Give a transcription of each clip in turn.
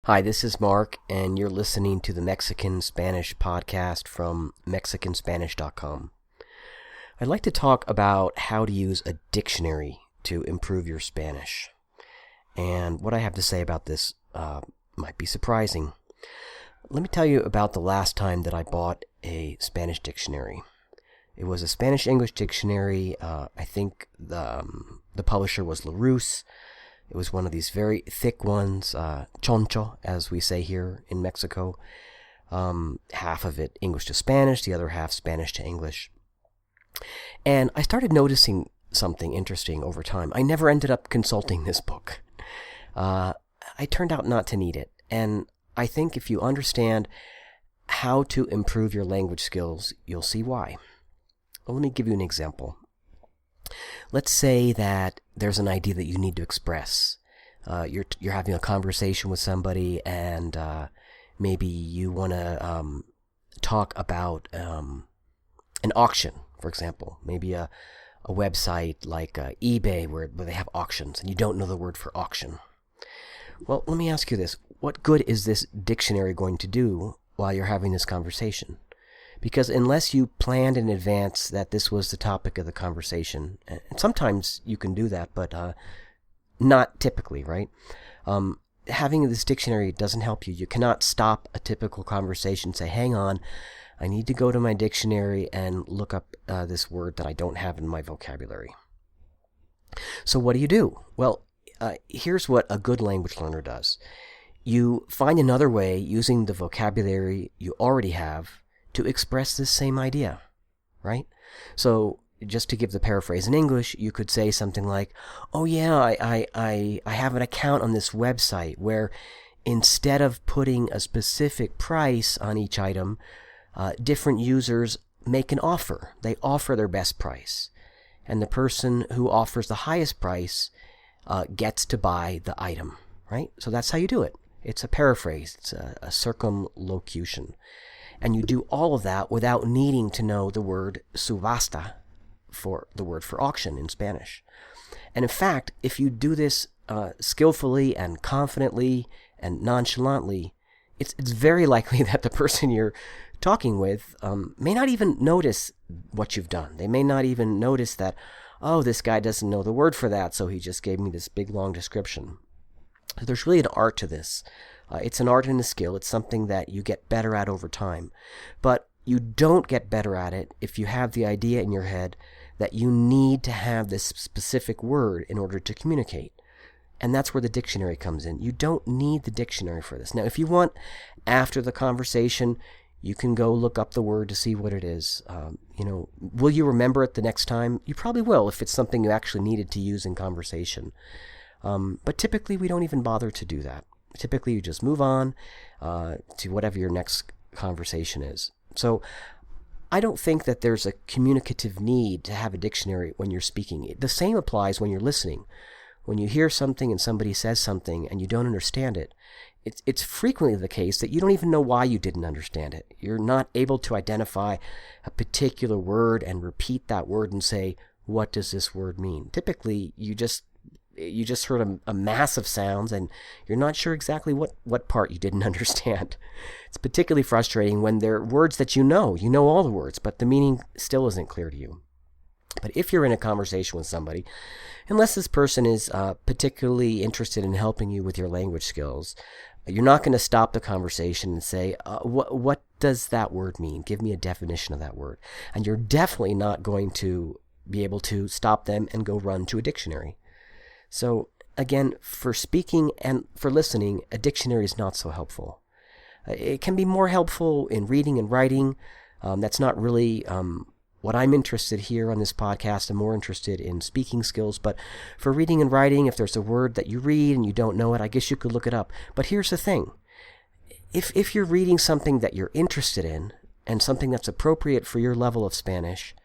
Hi, this is Mark, and you're listening to the Mexican Spanish podcast from MexicanSpanish.com. I'd like to talk about how to use a dictionary to improve your Spanish. And what I have to say about this might be surprising. Let me tell you about the last time that I bought a Spanish dictionary. It was a Spanish-English dictionary. I think the publisher was Larousse. It was one of these very thick ones, choncho, as we say here in Mexico. Half of it English to Spanish, the other half Spanish to English. And I started noticing something interesting over time. I never ended up consulting this book. I turned out not to need it. And I think if you understand how to improve your language skills, you'll see why. Well, let me give you an example. Let's say that there's an idea that you need to express. You're having a conversation with somebody, and maybe you want to talk about an auction, for example. Maybe a website like eBay where they have auctions, and you don't know the word for auction. Well, let me ask you this. What good is this dictionary going to do while you're having this conversation? Because unless you planned in advance that this was the topic of the conversation, and sometimes you can do that, but not typically, right? Having this dictionary doesn't help you. You cannot stop a typical conversation and say, hang on, I need to go to my dictionary and look up this word that I don't have in my vocabulary. So what do? Well, here's what a good language learner does. You find another way using the vocabulary you already have to express this same idea, right? So just to give the paraphrase in English, you could say something like, oh yeah, I have an account on this website where instead of putting a specific price on each item, different users make an offer. They offer their best price. And the person who offers the highest price gets to buy the item, right? So that's how you do it. It's a paraphrase. It's a circumlocution. And you do all of that without needing to know the word subasta, for the word for auction in Spanish. And in fact, if you do this skillfully and confidently and nonchalantly, it's very likely that the person you're talking with may not even notice what you've done. They may not even notice that, oh, this guy doesn't know the word for that, so he just gave me this big, long description. So there's really an art to this. It's an art and a skill. It's something that you get better at over time. But you don't get better at it if you have the idea in your head that you need to have this specific word in order to communicate. And that's where the dictionary comes in. You don't need the dictionary for this. Now, if you want, after the conversation, you can go look up the word to see what it is. Will you remember it the next time? You probably will if it's something you actually needed to use in conversation. But typically, we don't even bother to do that. Typically, you just move on to whatever your next conversation is. So I don't think that there's a communicative need to have a dictionary when you're speaking. The same applies when you're listening. When you hear something and somebody says something and you don't understand it, it's frequently the case that you don't even know why you didn't understand it. You're not able to identify a particular word and repeat that word and say, what does this word mean? Typically, you just heard a mass of sounds and you're not sure exactly what part you didn't understand. It's particularly frustrating when there are words that you know all the words, but the meaning still isn't clear to you. But if you're in a conversation with somebody, unless this person is particularly interested in helping you with your language skills, you're not going to stop the conversation and say, what does that word mean? Give me a definition of that word. And you're definitely not going to be able to stop them and go run to a dictionary. So, again, for speaking and for listening, a dictionary is not so helpful. It can be more helpful in reading and writing. That's not really what I'm interested here on this podcast. I'm more interested in speaking skills. But for reading and writing, if there's a word that you read and you don't know it, I guess you could look it up. But here's the thing. If you're reading something that you're interested in and something that's appropriate for your level of Spanish,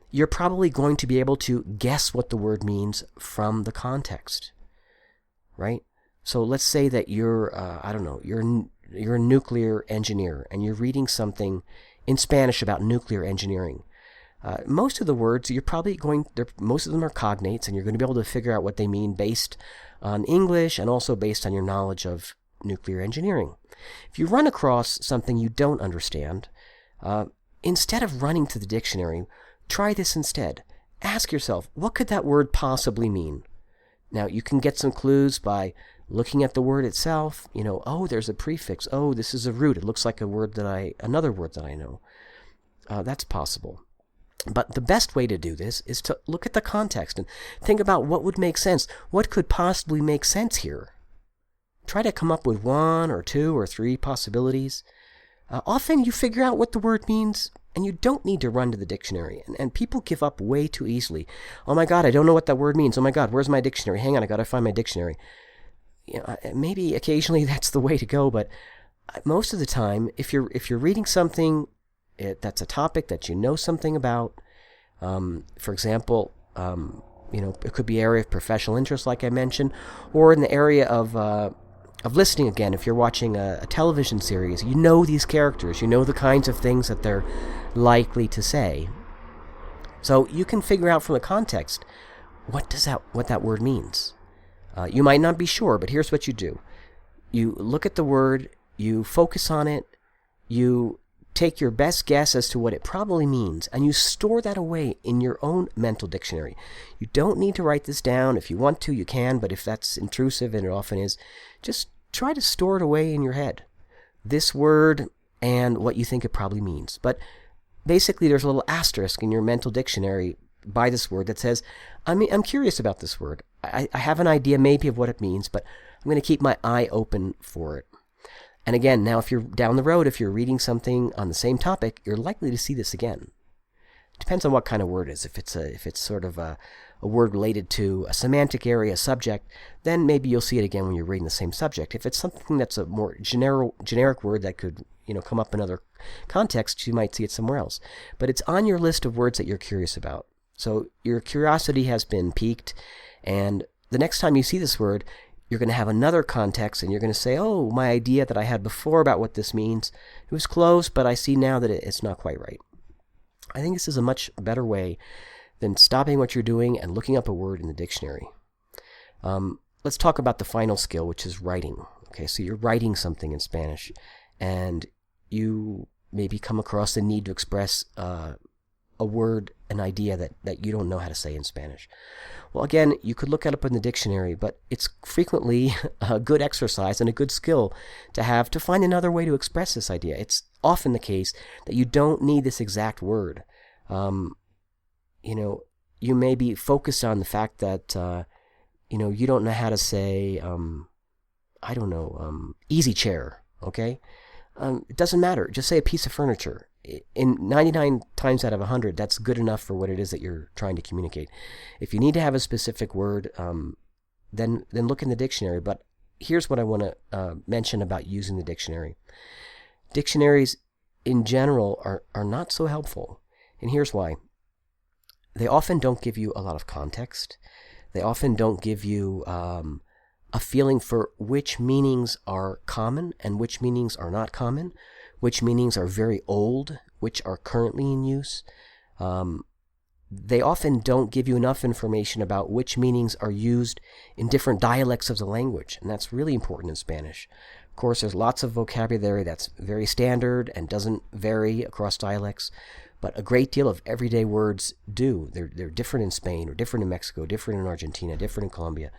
you're probably going to be able to guess what the word means from the context, right? So let's say that you're a nuclear engineer and you're reading something in Spanish about nuclear engineering. Most of the words, most of them are cognates, and you're going to be able to figure out what they mean based on English and also based on your knowledge of nuclear engineering. If you run across something you don't understand, instead of running to the dictionary, try this instead. Ask yourself, what could that word possibly mean? Now, you can get some clues by looking at the word itself. Oh, there's a prefix. Oh, this is a root. It looks like another word that I know. That's possible. But the best way to do this is to look at the context and think about what would make sense. What could possibly make sense here? Try to come up with 1 or 2 or 3 possibilities. Often you figure out what the word means, and you don't need to run to the dictionary. And people give up way too easily. Oh my God, I don't know what that word means. Oh my God, where's my dictionary? Hang on, I got to find my dictionary. Maybe occasionally that's the way to go, but most of the time, if you're reading something that's a topic that you know something about, for example, it could be area of professional interest, like I mentioned, or in the area of listening. Again, if you're watching a television series, you know these characters, you know the kinds of things that they're likely to say. So you can figure out from the context what that word means. You might not be sure, but here's what you do. You look at the word, you focus on it, you take your best guess as to what it probably means, and you store that away in your own mental dictionary. You don't need to write this down. If you want to, you can, but if that's intrusive, and it often is, just try to store it away in your head. This word and what you think it probably means. But basically, there's a little asterisk in your mental dictionary by this word that says, I'm curious about this word. I have an idea maybe of what it means, but I'm going to keep my eye open for it. And again, now if you're down the road, if you're reading something on the same topic, you're likely to see this again. It depends on what kind of word it is. If it's sort of a word related to a semantic area, a subject, then maybe you'll see it again when you're reading the same subject. If it's something that's a more generic word that could come up in other contexts, you might see it somewhere else. But it's on your list of words that you're curious about. So your curiosity has been piqued, and the next time you see this word, you're going to have another context, and you're going to say, oh, my idea that I had before about what this means, it was close, but I see now that it's not quite right. I think this is a much better way than stopping what you're doing and looking up a word in the dictionary. Let's talk about the final skill, which is writing. Okay, so you're writing something in Spanish, and you maybe come across the need to express a word, an idea that you don't know how to say in Spanish. Well, again, you could look it up in the dictionary, but it's frequently a good exercise and a good skill to find another way to express this idea. It's often the case that you don't need this exact word. You may be focused on the fact that, you don't know how to say, easy chair, okay? It doesn't matter. Just say a piece of furniture. In 99 times out of 100, that's good enough for what it is that you're trying to communicate. If you need to have a specific word, then look in the dictionary. But here's what I want to mention about using the dictionary. Dictionaries, in general, are not so helpful. And here's why. They often don't give you a lot of context. They often don't give you a feeling for which meanings are common and which meanings are not common, which meanings are very old, which are currently in use. They often don't give you enough information about which meanings are used in different dialects of the language, and that's really important in Spanish. Of course, there's lots of vocabulary that's very standard and doesn't vary across dialects, but a great deal of everyday words do. They're different in Spain, or different in Mexico, different in Argentina, different in Colombia.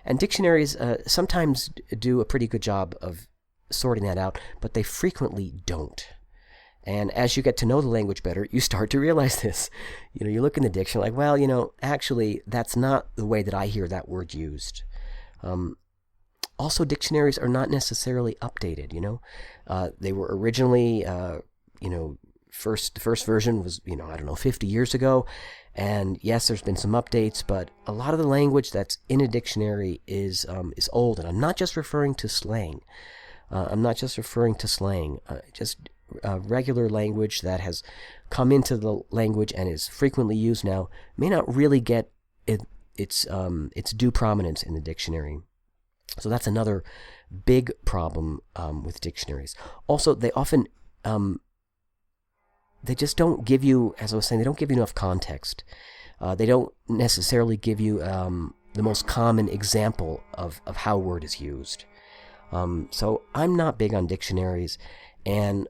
And dictionaries sometimes do a pretty good job of sorting that out, but they frequently don't. And as you get to know the language better, you start to realize this. You look in the dictionary like, well, actually, that's not the way that I hear that word used. Also, dictionaries are not necessarily updated, They were originally, the first version was, 50 years ago. And yes, there's been some updates, but a lot of the language that's in a dictionary is old. And I'm not just referring to slang. Just regular language that has come into the language and is frequently used now may not really get its due prominence in the dictionary. So that's another big problem with dictionaries. Also, they often they just don't give you, as I was saying, they don't give you enough context. They don't necessarily give you the most common example of how a word is used. So I'm not big on dictionaries, and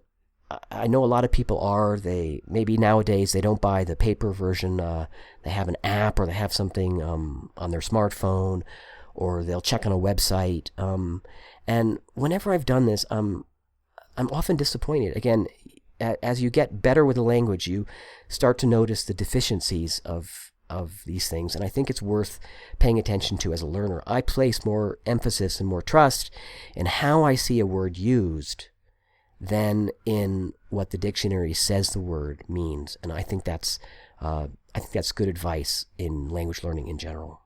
I know a lot of people are. They maybe nowadays they don't buy the paper version. They have an app or they have something on their smartphone, or they'll check on a website. And whenever I've done this, I'm often disappointed. Again, as you get better with the language, you start to notice the deficiencies of these things, and I think it's worth paying attention to as a learner. I place more emphasis and more trust in how I see a word used than in what the dictionary says the word means, and I think that's good advice in language learning in general.